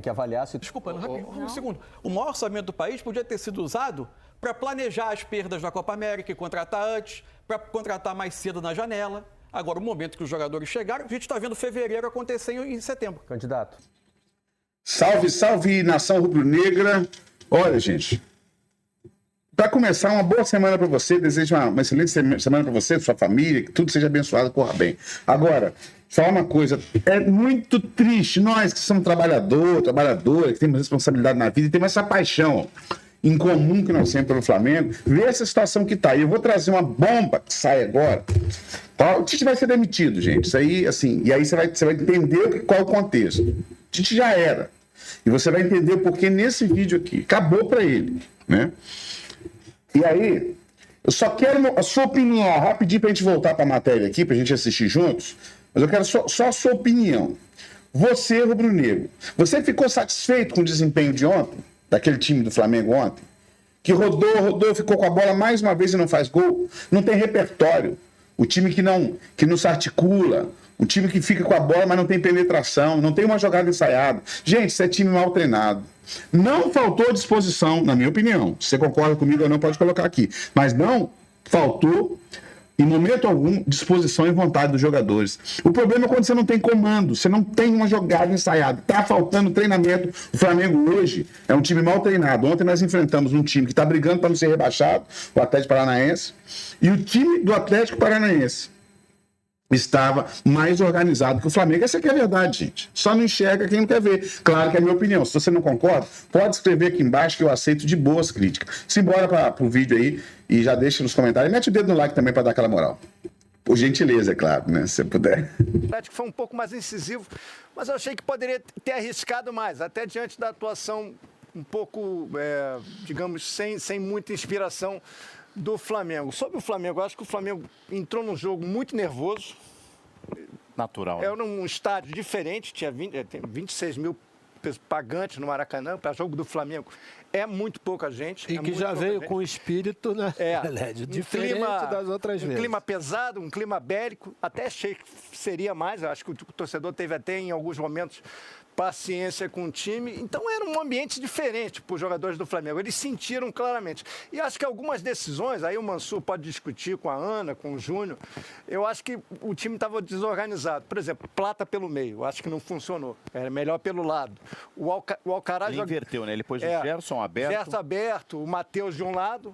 que avaliasse... Desculpa, um segundo. O maior orçamento do país podia ter sido usado para planejar as perdas da Copa América e contratar antes, para contratar mais cedo na janela. Agora, o momento que os jogadores chegaram, a gente está vendo fevereiro acontecer em setembro. Candidato. Salve, salve, nação rubro-negra. Olha, gente, para começar, uma boa semana para você. Desejo uma excelente semana para você, sua família, que tudo seja abençoado, corra bem. Agora, só uma coisa, é muito triste, nós que somos trabalhadora, que temos responsabilidade na vida e temos essa paixão em comum que nós temos pelo Flamengo, ver essa situação que está aí. Eu vou trazer uma bomba que sai agora. O Tite vai ser demitido, gente. Isso aí, assim, e aí você vai entender qual é o contexto. O Tite já era. E você vai entender o porquê nesse vídeo aqui. Acabou para ele, né? E aí, eu só quero a sua opinião, rapidinho para a gente voltar para a matéria aqui, para a gente assistir juntos, mas eu quero só a sua opinião. Você, rubro-negro, você ficou satisfeito com o desempenho de ontem, daquele time do Flamengo ontem? Que rodou, ficou com a bola mais uma vez e não faz gol? Não tem repertório. O time que não se articula, um time que fica com a bola, mas não tem penetração, não tem uma jogada ensaiada. Gente, isso é time mal treinado. Não faltou disposição, na minha opinião. Se você concorda comigo ou não, pode colocar aqui. Mas não faltou, em momento algum, disposição e vontade dos jogadores. O problema é quando você não tem comando, você não tem uma jogada ensaiada. Tá faltando treinamento. O Flamengo hoje é um time mal treinado. Ontem nós enfrentamos um time que está brigando para não ser rebaixado, o Atlético Paranaense, e o time do Atlético Paranaense estava mais organizado que o Flamengo. Essa aqui é a verdade, gente. Só não enxerga quem não quer ver. Claro que é a minha opinião. Se você não concorda, pode escrever aqui embaixo que eu aceito de boas críticas. Simbora para o vídeo aí e já deixa nos comentários. Mete o dedo no like também para dar aquela moral. Por gentileza, é claro, né? Se você puder. O Atlético foi um pouco mais incisivo, mas eu achei que poderia ter arriscado mais, até diante da atuação um pouco, digamos, sem muita inspiração do Flamengo. Sobre o Flamengo, eu acho que o Flamengo entrou num jogo muito nervoso. Natural. Né? Era num estádio diferente, tinha 26 mil pagantes no Maracanã, para jogo do Flamengo. É muito pouca gente. E que já veio com o espírito, né, Led? Diferente das outras vezes. Um clima pesado, um clima bélico. Até achei que seria mais. Acho que o torcedor teve até, em alguns momentos, paciência com o time. Então, era um ambiente diferente para os jogadores do Flamengo. Eles sentiram claramente. E acho que algumas decisões, aí o Mansur pode discutir com a Ana, com o Júnior, eu acho que o time estava desorganizado. Por exemplo, Plata pelo meio, eu acho que não funcionou. Era melhor pelo lado. O Alcaraz... Ele inverteu, né? Ele pôs o Gerson aberto. Gerson aberto, o Matheus de um lado,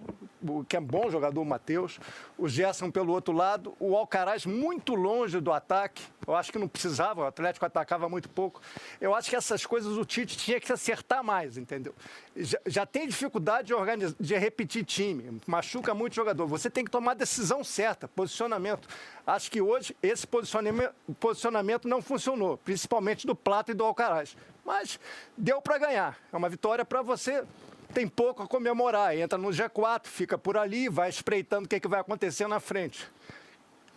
que é bom jogador, o Matheus. O Gerson pelo outro lado. O Alcaraz muito longe do ataque. Eu acho que não precisava, o Atlético atacava muito pouco. Eu acho que essas coisas o Tite tinha que acertar mais, entendeu? Já tem dificuldade de repetir time, machuca muito jogador. Você tem que tomar a decisão certa, posicionamento. Acho que hoje esse posicionamento não funcionou, principalmente do Plata e do Alcaraz. Mas deu para ganhar. É uma vitória para você. Tem pouco a comemorar. Entra no G4, fica por ali, vai espreitando o que vai acontecer na frente.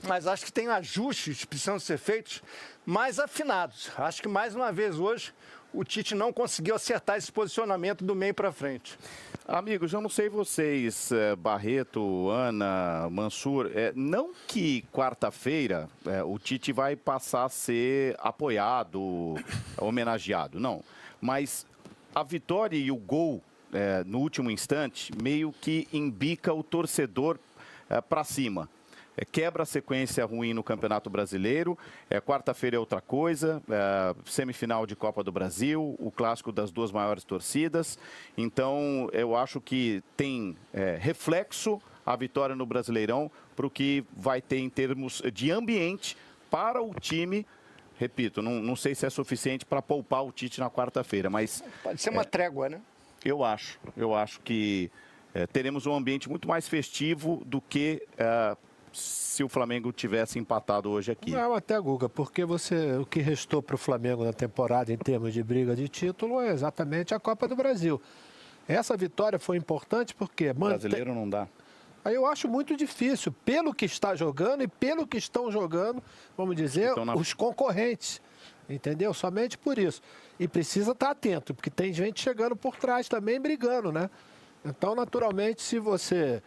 Mas acho que tem ajustes que precisam ser feitos mais afinados. Acho que, mais uma vez, hoje, o Tite não conseguiu acertar esse posicionamento do meio para frente. Amigos, eu não sei vocês, Barreto, Ana, Mansur, não que quarta-feira o Tite vai passar a ser apoiado, homenageado, não. Mas a vitória e o gol no último instante meio que embica o torcedor para cima. Quebra a sequência ruim no Campeonato Brasileiro, quarta-feira é outra coisa, semifinal de Copa do Brasil, o clássico das duas maiores torcidas. Então, eu acho que tem reflexo a vitória no Brasileirão para o que vai ter em termos de ambiente para o time. Repito, não sei se é suficiente para poupar o Tite na quarta-feira, mas... Pode ser uma trégua, né? Eu acho que teremos um ambiente muito mais festivo do que... se o Flamengo tivesse empatado hoje aqui. Não, até, Guga, porque o que restou para o Flamengo na temporada em termos de briga de título é exatamente a Copa do Brasil. Essa vitória foi importante porque... Brasileiro não dá. Aí eu acho muito difícil, pelo que está jogando e pelo que estão jogando, vamos dizer, os concorrentes. Entendeu? Somente por isso. E precisa estar atento, porque tem gente chegando por trás também brigando, né? Então, naturalmente, se você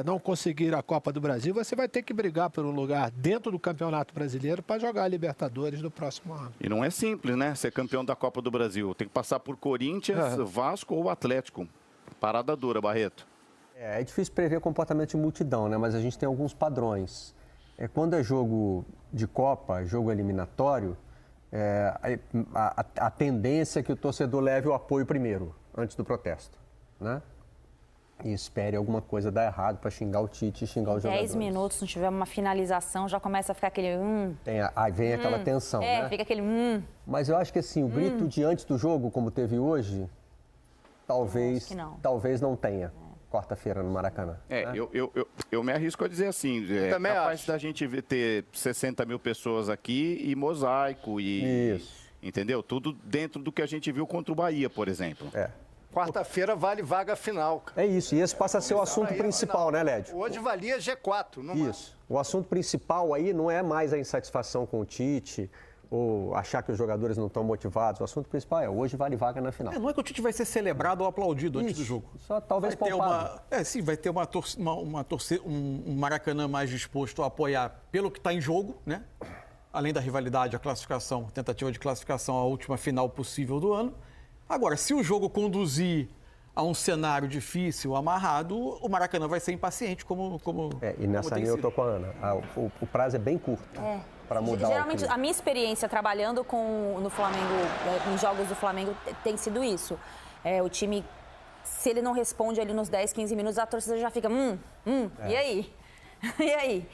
não conseguir a Copa do Brasil, você vai ter que brigar por um lugar dentro do Campeonato Brasileiro para jogar a Libertadores no próximo ano. E não é simples, né? Ser campeão da Copa do Brasil. Tem que passar por Corinthians, Vasco ou Atlético. Parada dura, Barreto. É difícil prever comportamento de multidão, né? Mas a gente tem alguns padrões. Quando é jogo de Copa, jogo eliminatório, a tendência é que o torcedor leve o apoio primeiro, antes do protesto, né? E espere alguma coisa dar errado para xingar o Tite e xingar os jogadores. 10 minutos, não tiver uma finalização, já começa a ficar aquele Aí vem aquela tensão, né? Fica aquele Mas eu acho que assim, o grito de antes do jogo, como teve hoje, talvez não tenha. Quarta-feira no Maracanã. Né? Eu me arrisco a dizer assim, capaz da gente ter 60 mil pessoas aqui e mosaico entendeu? Tudo dentro do que a gente viu contra o Bahia, por exemplo. Quarta-feira vale vaga final. É isso, e esse passa a ser o assunto principal, né, Lédio? Hoje valia G4, não isso. O assunto principal aí não é mais a insatisfação com o Tite ou achar que os jogadores não estão motivados. O assunto principal hoje vale vaga na final. Não é que o Tite vai ser celebrado ou aplaudido antes do jogo. Só talvez poupado. Vai ter um Maracanã mais disposto a apoiar pelo que está em jogo, né? Além da rivalidade, a classificação, tentativa de classificação à última final possível do ano. Agora, se o jogo conduzir a um cenário difícil, amarrado, o Maracanã vai ser impaciente, como e nessa linha eu tô com a Ana. O prazo é bem curto para mudar. Geralmente, a minha experiência trabalhando no Flamengo, em jogos do Flamengo, tem sido isso. O time, se ele não responde ali nos 10, 15 minutos, a torcida já fica, e aí? E aí?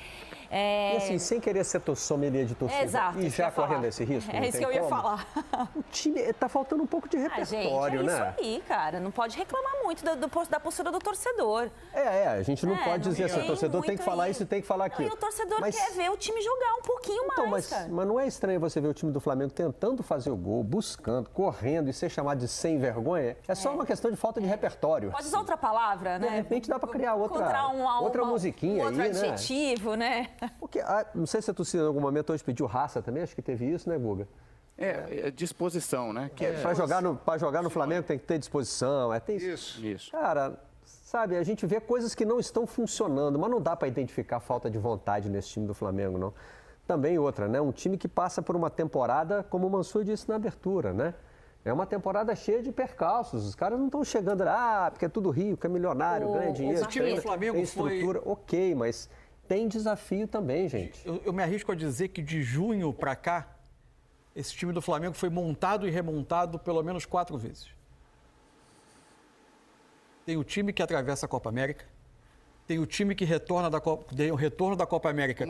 E assim, sem querer ser sommelier de torcida. Exato, e já correndo esse risco. É isso que eu ia falar. O time tá faltando um pouco de repertório, gente, né? Isso aí, cara. Não pode reclamar muito da postura do torcedor. A gente não pode dizer assim, o torcedor tem que falar isso e tem que falar aquilo. E o torcedor quer ver o time jogar um pouquinho mais, cara. Mas não é estranho você ver o time do Flamengo tentando fazer o gol, buscando, correndo e ser chamado de sem vergonha? É só uma questão de falta de repertório. Pode usar outra palavra, né? De repente dá para criar outra musiquinha outro aí, adjetivo, né? Porque, não sei se a torcida em algum momento hoje pediu raça também, acho que teve isso, né, Guga? Disposição, né? Para jogar no Flamengo tem que ter disposição. Isso. Cara, sabe, a gente vê coisas que não estão funcionando, mas não dá para identificar falta de vontade nesse time do Flamengo, não. Também outra, né? Um time que passa por uma temporada, como o Mansur disse na abertura, né? É uma temporada cheia de percalços. Os caras não estão chegando porque é tudo rico, é milionário, ganha dinheiro, time do Flamengo tem estrutura. Ok, mas tem desafio também, gente. Eu me arrisco a dizer que de junho para cá, esse time do Flamengo foi montado e remontado pelo menos 4 vezes. Tem o time que atravessa a Copa América, tem o time que retorna tem o retorno da Copa América.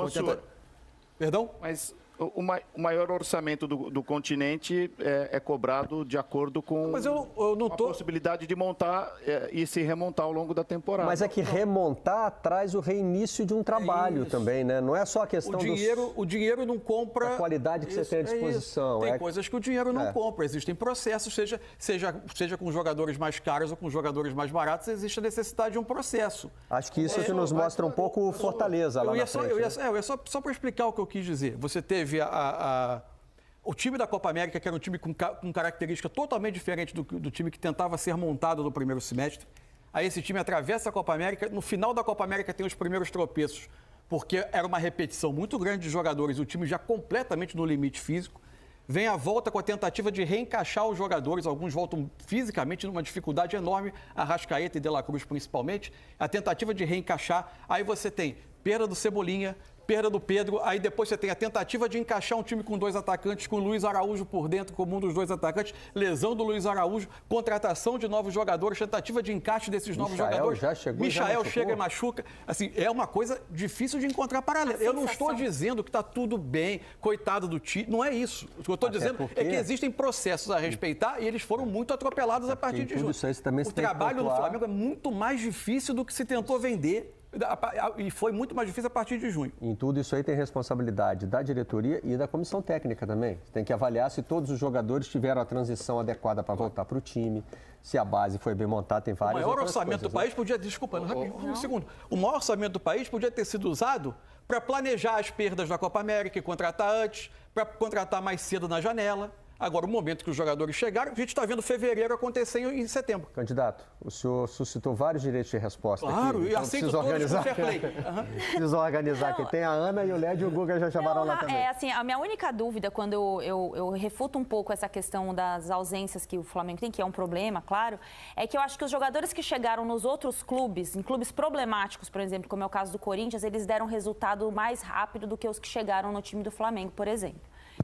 Perdão? Mas o maior orçamento do continente é cobrado de acordo com a possibilidade de montar e se remontar ao longo da temporada. Mas é que remontar traz o reinício de um trabalho também, né? Não é só a questão o dinheiro não compra... A qualidade que você tem à disposição. Tem coisas que o dinheiro não compra. Existem processos, seja com jogadores mais caros ou com jogadores mais baratos, existe a necessidade de um processo. Acho que isso que nos mostra um pouco Fortaleza lá na frente. Só para explicar o que eu quis dizer. Você teve o time da Copa América, que era um time com característica totalmente diferente do time que tentava ser montado no primeiro semestre. Aí esse time atravessa a Copa América, no final da Copa América tem os primeiros tropeços, porque era uma repetição muito grande de jogadores, o time já completamente no limite físico. Vem a volta com a tentativa de reencaixar os jogadores, alguns voltam fisicamente numa dificuldade enorme, Arrascaeta e De La Cruz principalmente, a tentativa de reencaixar, aí você tem perda do Cebolinha, perda do Pedro, aí depois você tem a tentativa de encaixar um time com 2 atacantes, com o Luiz Araújo por dentro como um dos 2 atacantes, lesão do Luiz Araújo, contratação de novos jogadores, tentativa de encaixe desses novos jogadores. Michael chega e machuca. Assim, é uma coisa difícil de encontrar paralelo. Eu não estou dizendo que está tudo bem, coitado do Tite, não é isso. O que eu estou dizendo é que existem processos a respeitar e eles foram muito atropelados a partir de junho. O trabalho do Flamengo é muito mais difícil do que se tentou vender. E foi muito mais difícil a partir de junho. Em tudo isso aí tem responsabilidade da diretoria e da comissão técnica também. Tem que avaliar se todos os jogadores tiveram a transição adequada para voltar para o time, se a base foi bem montada, tem várias outras coisas. O maior orçamento do país podia... Desculpa, um segundo. O maior orçamento do país podia ter sido usado para planejar as perdas da Copa América e contratar antes, para contratar mais cedo na janela. Agora, o momento que os jogadores chegaram, a gente está vendo fevereiro acontecer em setembro. Candidato, o senhor suscitou vários direitos de resposta. Claro, aqui, e então aceito precisa organizar. todos com fair play. Precisa organizar aqui. Tem a Ana e o Lédio e o Guga já chamaram lá também. Assim, a minha única dúvida, quando eu refuto um pouco essa questão das ausências que o Flamengo tem, que é um problema, claro, é que eu acho que os jogadores que chegaram nos outros clubes, em clubes problemáticos, por exemplo, como é o caso do Corinthians, eles deram resultado mais rápido do que os que chegaram no time do Flamengo, por exemplo.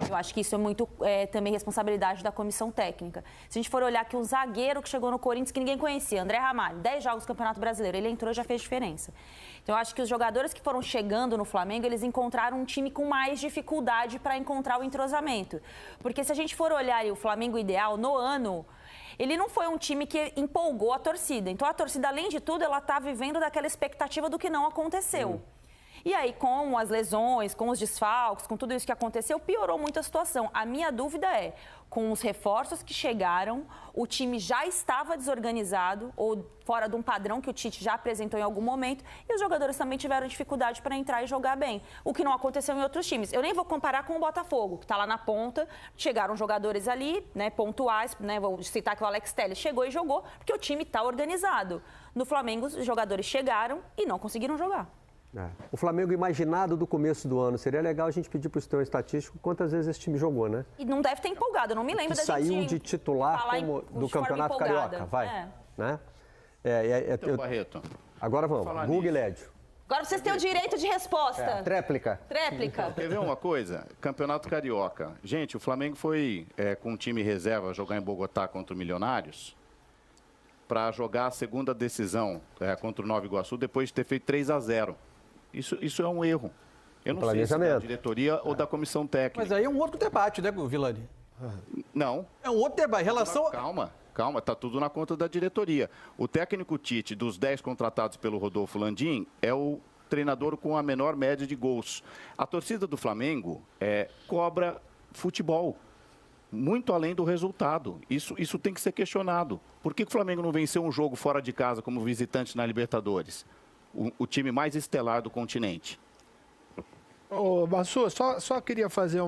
Eu acho que isso é muito também responsabilidade da comissão técnica. Se a gente for olhar que um zagueiro que chegou no Corinthians que ninguém conhecia, André Ramalho, 10 jogos do Campeonato Brasileiro, ele entrou e já fez diferença. Então eu acho que os jogadores que foram chegando no Flamengo, eles encontraram um time com mais dificuldade para encontrar o entrosamento. Porque se a gente for olhar o Flamengo ideal, no ano, ele não foi um time que empolgou a torcida. Então a torcida, além de tudo, ela está vivendo daquela expectativa do que não aconteceu. E aí, com as lesões, com os desfalques, com tudo isso que aconteceu, piorou muito a situação. A minha dúvida é, com os reforços que chegaram, o time já estava desorganizado ou fora de um padrão que o Tite já apresentou em algum momento e os jogadores também tiveram dificuldade para entrar e jogar bem, o que não aconteceu em outros times. Eu nem vou comparar com o Botafogo, que está lá na ponta, chegaram jogadores ali, né, pontuais, né, vou citar que o Alex Telles chegou e jogou, porque o time está organizado. No Flamengo, os jogadores chegaram e não conseguiram jogar. O Flamengo imaginado do começo do ano. Seria legal a gente pedir para o sistema estatístico quantas vezes esse time jogou, né? E não deve ter empolgado, eu não me lembro da gente saiu de titular como do Campeonato Carioca, vai. Né? Então, Barreto. Agora vamos, Guga e Lédio. Agora vocês têm o direito de resposta. Tréplica. Quer ver uma coisa? Campeonato Carioca. Gente, o Flamengo foi com um time reserva jogar em Bogotá contra o Milionários para jogar a segunda decisão contra o Nova Iguaçu depois de ter feito 3-0. Isso é um erro. Eu não sei se é da diretoria ou da comissão técnica. Mas aí é um outro debate, né, Vilani? Não. É um outro debate. Em relação... Calma, tá tudo na conta da diretoria. O técnico Tite, dos 10 contratados pelo Rodolfo Landim, é o treinador com a menor média de gols. A torcida do Flamengo cobra futebol, muito além do resultado. Isso tem que ser questionado. Por que o Flamengo não venceu um jogo fora de casa como visitante na Libertadores? O time mais estelar do continente. Ô, Mansur, só queria fazer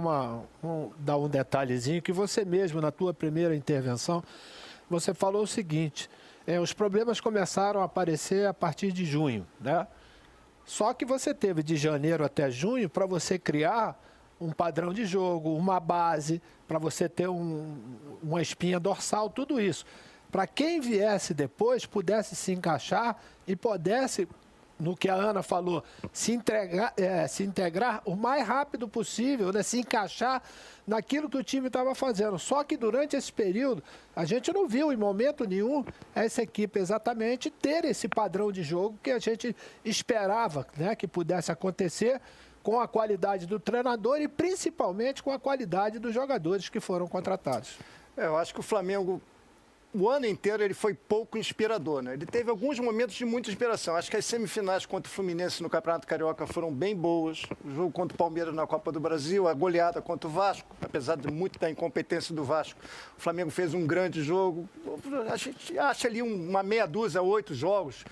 dar um detalhezinho, que você mesmo, na tua primeira intervenção, você falou o seguinte, os problemas começaram a aparecer a partir de junho, né? Só que você teve de janeiro até junho para você criar um padrão de jogo, uma base, para você ter uma espinha dorsal, tudo isso. Para quem viesse depois, pudesse se encaixar e pudesse, no que a Ana falou, se integrar o mais rápido possível, né? Se encaixar naquilo que o time estava fazendo. Só que durante esse período, a gente não viu em momento nenhum essa equipe exatamente ter esse padrão de jogo que a gente esperava, né, que pudesse acontecer com a qualidade do treinador e principalmente com a qualidade dos jogadores que foram contratados. Eu acho que o Flamengo, o ano inteiro, ele foi pouco inspirador, né? Ele teve alguns momentos de muita inspiração. Acho que as semifinais contra o Fluminense no Campeonato Carioca foram bem boas. O jogo contra o Palmeiras na Copa do Brasil, a goleada contra o Vasco, apesar de muito da incompetência do Vasco, o Flamengo fez um grande jogo. A gente acha ali uma meia dúzia, 8 jogos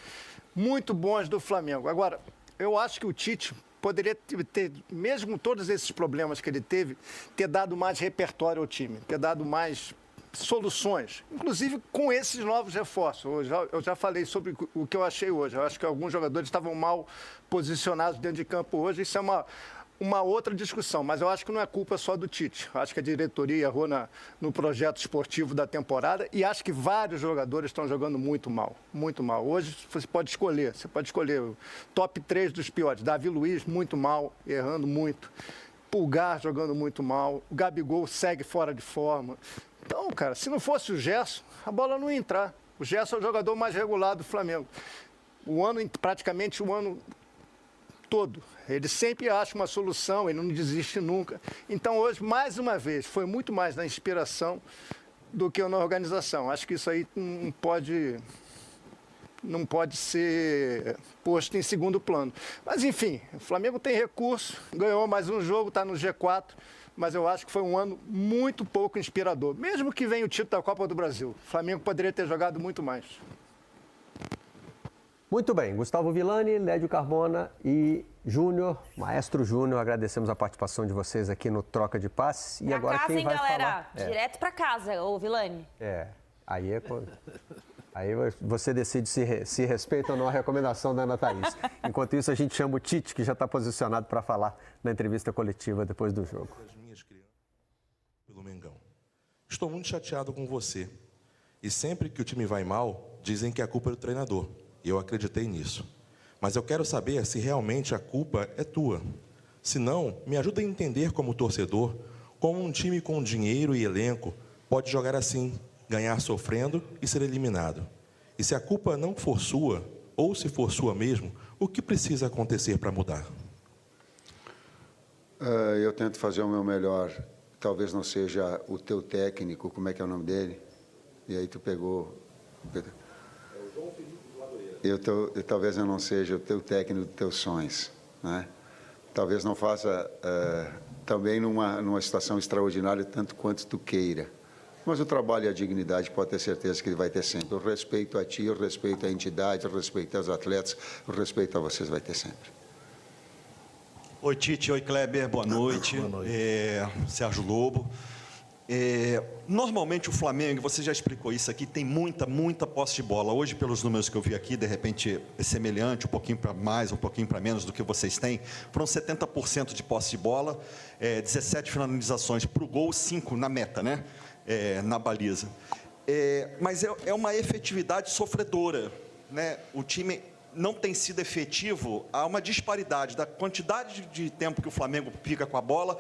muito bons do Flamengo. Agora, eu acho que o Tite poderia ter, mesmo com todos esses problemas que ele teve, ter dado mais repertório ao time, ter dado mais soluções, inclusive com esses novos reforços. Eu já falei sobre o que eu achei hoje. Eu acho que alguns jogadores estavam mal posicionados dentro de campo hoje. Isso é uma outra discussão, mas eu acho que não é culpa só do Tite. Eu acho que a diretoria errou no projeto esportivo da temporada e acho que vários jogadores estão jogando muito mal, muito mal. Hoje você pode escolher o top 3 dos piores. Davi Luiz, muito mal, errando muito. Pulgar jogando muito mal. O Gabigol segue fora de forma. Então, cara, se não fosse o Gerson, a bola não ia entrar. O Gerson é o jogador mais regular do Flamengo. Praticamente o ano todo. Ele sempre acha uma solução, ele não desiste nunca. Então, hoje, mais uma vez, foi muito mais na inspiração do que na organização. Acho que isso aí não pode ser posto em segundo plano. Mas, enfim, o Flamengo tem recurso, ganhou mais um jogo, está no G4, mas eu acho que foi um ano muito pouco inspirador. Mesmo que venha o título da Copa do Brasil, o Flamengo poderia ter jogado muito mais. Muito bem, Gustavo Villani, Lédio Carbona e Júnior, Maestro Júnior, agradecemos a participação de vocês aqui no Troca de Passes. E pra agora casa, quem hein, vai galera? falar? Direto pra casa, ô Villani. Aí você decide se respeita ou não a recomendação da Ana Thaís. Enquanto isso, a gente chama o Tite, que já está posicionado para falar na entrevista coletiva depois do jogo. As minhas crianças pelo Mengão. Estou muito chateado com você. E sempre que o time vai mal, dizem que a culpa é do treinador. E eu acreditei nisso. Mas eu quero saber se realmente a culpa é tua. Se não, me ajuda a entender como torcedor, como um time com dinheiro e elenco pode jogar assim, ganhar sofrendo e ser eliminado. E se a culpa não for sua, ou se for sua mesmo, o que precisa acontecer para mudar? Eu tento fazer o meu melhor. Talvez não seja o teu técnico, como é que é o nome dele? E aí tu pegou... talvez eu não seja o teu técnico dos teus sonhos, né? Talvez não faça também numa situação extraordinária tanto quanto tu queira. Mas o trabalho e a dignidade pode ter certeza que ele vai ter sempre. O respeito a ti, o respeito à entidade, o respeito aos atletas, o respeito a vocês vai ter sempre. Oi, Tite. Oi, Kleber. Boa noite. Boa noite. Sérgio Lobo. Normalmente o Flamengo, você já explicou isso aqui, tem muita posse de bola. Hoje, pelos números que eu vi aqui, de repente é semelhante, um pouquinho para mais, um pouquinho para menos do que vocês têm. Foram 70% de posse de bola, 17 finalizações para o gol, 5 na meta, né? Na baliza. Mas é uma efetividade sofredora, né? O time não tem sido efetivo, há uma disparidade da quantidade de tempo que o Flamengo fica com a bola,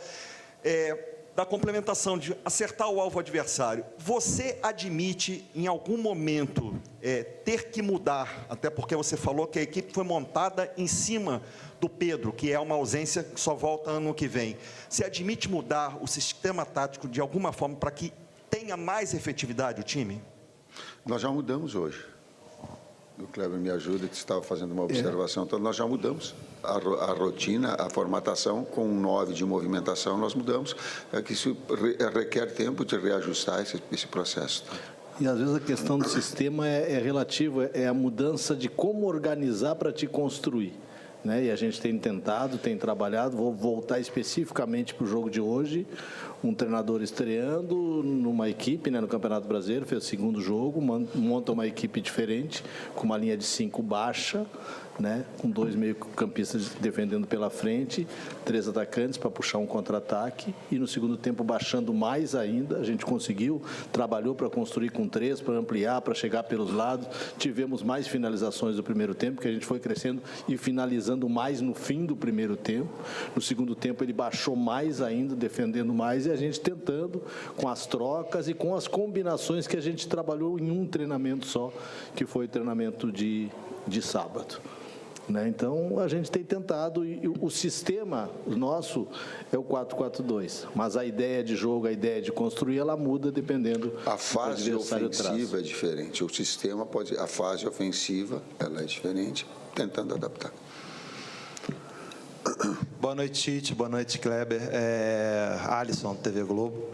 da complementação, de acertar o alvo adversário. Você admite, em algum momento, ter que mudar, até porque você falou que a equipe foi montada em cima do Pedro, que é uma ausência que só volta ano que vem. Você admite mudar o sistema tático de alguma forma para que tenha mais efetividade o time? Nós já mudamos hoje. O Kleber me ajuda, que estava fazendo uma observação. Então, nós já mudamos a rotina, a formatação, com 9 de movimentação, nós mudamos. Que isso requer tempo de reajustar esse processo. E, às vezes, a questão do sistema é relativa, é a mudança de como organizar para te construir. Né? E a gente tem tentado, tem trabalhado. Vou voltar especificamente para o jogo de hoje. Um treinador estreando numa equipe, né, no Campeonato Brasileiro, fez o segundo jogo, monta uma equipe diferente, com uma linha de 5 baixa, né, com 2 meio-campistas defendendo pela frente, 3 atacantes para puxar um contra-ataque, e no segundo tempo baixando mais ainda. A gente conseguiu, trabalhou para construir com 3, para ampliar, para chegar pelos lados. Tivemos mais finalizações do primeiro tempo, que a gente foi crescendo e finalizando mais no fim do primeiro tempo. No segundo tempo ele baixou mais ainda, defendendo mais, e a gente tentando, com as trocas e com as combinações que a gente trabalhou em um treinamento só, que foi o treinamento de sábado. Né? Então, a gente tem tentado, e o sistema nosso é o 4-4-2, mas a ideia de jogo, a ideia de construir, ela muda dependendo do A fase ofensiva é diferente, o sistema pode, a fase ofensiva, ela é diferente, tentando adaptar. Boa noite, Tite, boa noite, Kleber. Alisson, TV Globo.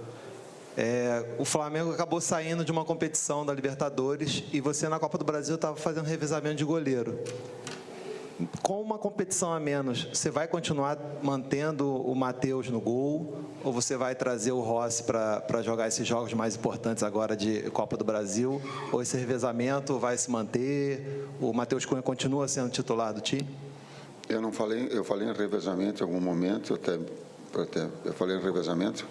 O Flamengo acabou saindo de uma competição da Libertadores e você na Copa do Brasil estava fazendo revezamento de goleiro. Com uma competição a menos, você vai continuar mantendo o Matheus no gol ou você vai trazer o Rossi para jogar esses jogos mais importantes agora de Copa do Brasil? Ou esse revezamento vai se manter? O Matheus Cunha continua sendo titular do time? Eu falei em revezamento em algum momento, eu falei em revezamento,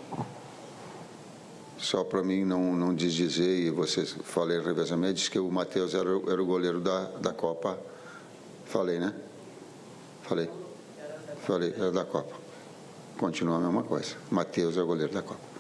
só para mim não desdizer, e vocês falei em revezamento, disse que o Matheus era o goleiro da Copa. Falei, né? Falei, era da Copa. Continua a mesma coisa. Matheus é o goleiro da Copa.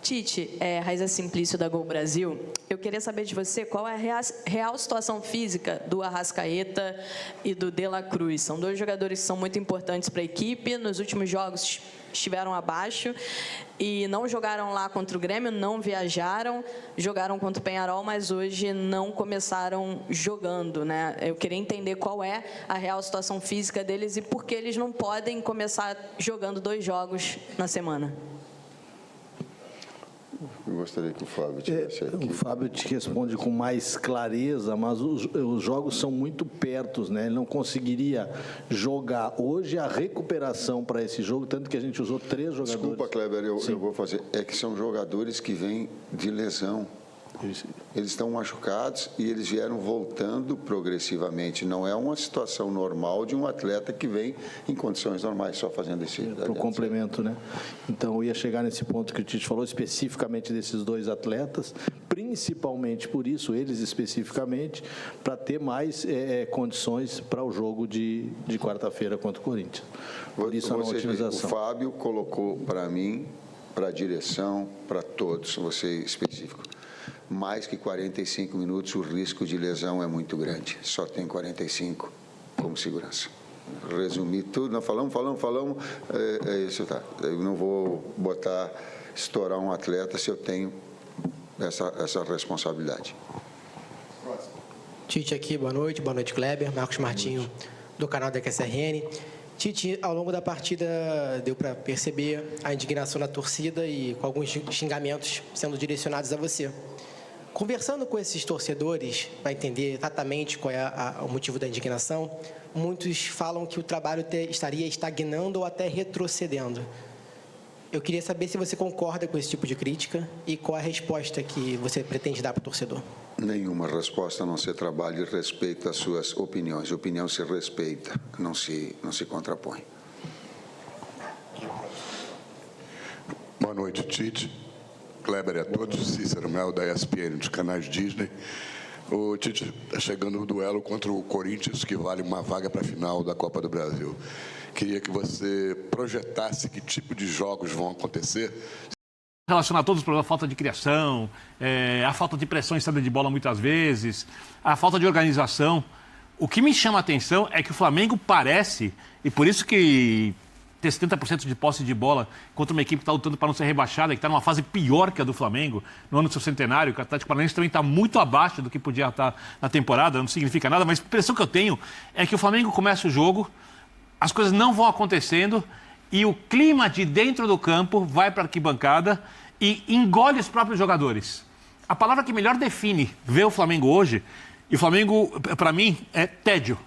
Tite, Raiza Simplício da Gol Brasil, eu queria saber de você qual é a real situação física do Arrascaeta e do De La Cruz. São 2 jogadores que são muito importantes para a equipe, nos últimos jogos estiveram abaixo e não jogaram lá contra o Grêmio, não viajaram, jogaram contra o Peñarol, mas hoje não começaram jogando, né? Eu queria entender qual é a real situação física deles e por que eles não podem começar jogando 2 jogos na semana. Eu gostaria que o Fábio tivesse aqui. O Fábio te responde com mais clareza, mas os jogos são muito pertos, né? Ele não conseguiria jogar hoje a recuperação para esse jogo, tanto que a gente usou 3 jogadores. Desculpa, Kleber, eu vou fazer. É que são jogadores que vêm de lesão. Eles estão machucados e eles vieram voltando progressivamente. Não é uma situação normal de um atleta que vem em condições normais, só fazendo esse... Para o complemento, né? Então, eu ia chegar nesse ponto que o Tite falou, especificamente desses 2 atletas, principalmente por isso, eles especificamente, para ter mais condições para o jogo de quarta-feira contra o Corinthians. Por isso, a otimização. O Fábio colocou para mim, para a direção, para todos, você específico, mais que 45 minutos, o risco de lesão é muito grande. Só tem 45 como segurança. Resumir tudo, nós falamos, isso tá. Eu não vou estourar um atleta se eu tenho essa responsabilidade. Tite aqui, boa noite Kleber, Marcos Martinho do canal da QSRN. Tite, ao longo da partida deu para perceber a indignação da torcida e com alguns xingamentos sendo direcionados a você. Conversando com esses torcedores, para entender exatamente qual é o motivo da indignação, muitos falam que o trabalho estaria estagnando ou até retrocedendo. Eu queria saber se você concorda com esse tipo de crítica e qual a resposta que você pretende dar para o torcedor. Nenhuma resposta, a não ser trabalho e respeito às suas opiniões. A opinião se respeita, não se contrapõe. Boa noite, Tite. Kleber e a todos, Cícero Mel da ESPN, dos canais Disney. O Tite está chegando no duelo contra o Corinthians, que vale uma vaga para a final da Copa do Brasil. Queria que você projetasse que tipo de jogos vão acontecer. Relacionar todos os problemas, a falta de criação, a falta de pressão em saída de bola muitas vezes, a falta de organização. O que me chama a atenção é que o Flamengo parece, e por isso que ter 70% de posse de bola contra uma equipe que está lutando para não ser rebaixada, que está numa fase pior que a do Flamengo, no ano do seu centenário, que o Atlético Paranaense também está muito abaixo do que podia estar na temporada, não significa nada, mas a impressão que eu tenho é que o Flamengo começa o jogo, as coisas não vão acontecendo e o clima de dentro do campo vai para a arquibancada e engole os próprios jogadores. A palavra que melhor define ver o Flamengo hoje, e o Flamengo, para mim, é tédio.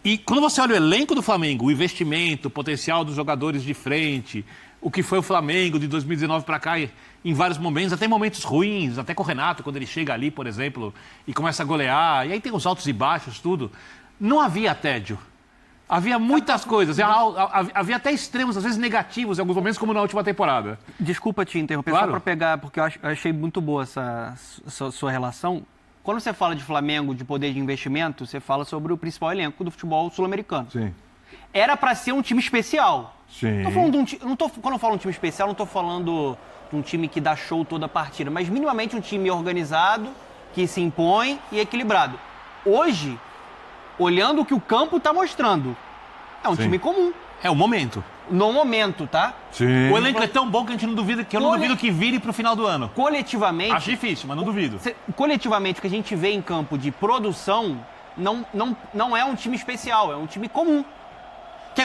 E quando você olha o elenco do Flamengo, o investimento, o potencial dos jogadores de frente, o que foi o Flamengo de 2019 para cá, em vários momentos, até momentos ruins, até com o Renato, quando ele chega ali, por exemplo, e começa a golear, e aí tem os altos e baixos, tudo. Não havia tédio. Havia muitas coisas, havia até extremos, às vezes negativos, em alguns momentos, como na última temporada. Desculpa te interromper, claro. Só para pegar, porque eu achei muito boa essa sua relação. Quando você fala de Flamengo, de poder de investimento, você fala sobre o principal elenco do futebol sul-americano. Sim. Era para ser um time especial. Sim. Quando eu falo um time especial, não estou falando de um time que dá show toda a partida, mas minimamente um time organizado, que se impõe e equilibrado. Hoje, olhando o que o campo está mostrando, é um time comum. É o momento. No momento, tá? Sim. O elenco é tão bom que a gente não duvida, que eu não duvido que vire pro final do ano. Coletivamente... Acho difícil, mas não duvido. Coletivamente, o que a gente vê em campo de produção não é um time especial, é um time comum. Que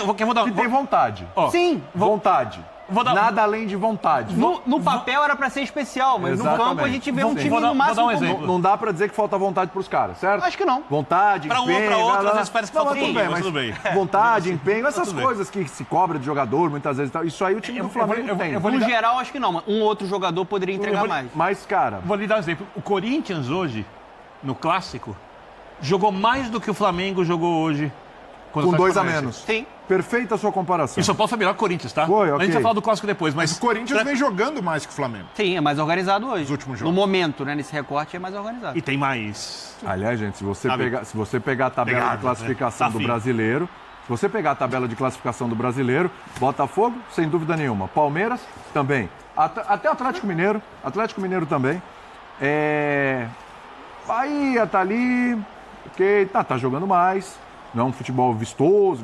tem vontade. Sim. Vontade. Nada além de vontade. No papel era para ser especial, mas exatamente. No campo a gente vê um time no máximo. Vou dar um exemplo. Não dá para dizer que falta vontade para os caras, certo? Acho que não. Vontade, pra empenho... Para um ou para outro, às vezes parece que falta tudo bem, mas tudo bem. Vontade, empenho, essas coisas que se cobra de jogador, muitas vezes. Isso aí o time do Flamengo tem. No geral, acho que não. Um outro jogador poderia entregar mais. Mas, cara... Vou lhe dar um exemplo. O Corinthians hoje, no Clássico, jogou mais do que o Flamengo jogou hoje. Com 2 a menos. Sim. Perfeita a sua comparação. E São Paulo foi melhor que o Corinthians, tá? Foi, ok. A gente vai falar do Clássico depois, mas... O Corinthians vem jogando mais que o Flamengo. Sim, é mais organizado hoje. Nos últimos jogos. No momento, né? Nesse recorte é mais organizado. E tem mais... Aliás, gente, se você pegar a tabela de classificação do brasileiro, se você pegar a tabela de classificação do brasileiro, Botafogo, sem dúvida nenhuma. Palmeiras, também. Até Atlético Mineiro também. Bahia tá ali, ok, tá jogando mais. Não é um futebol vistoso,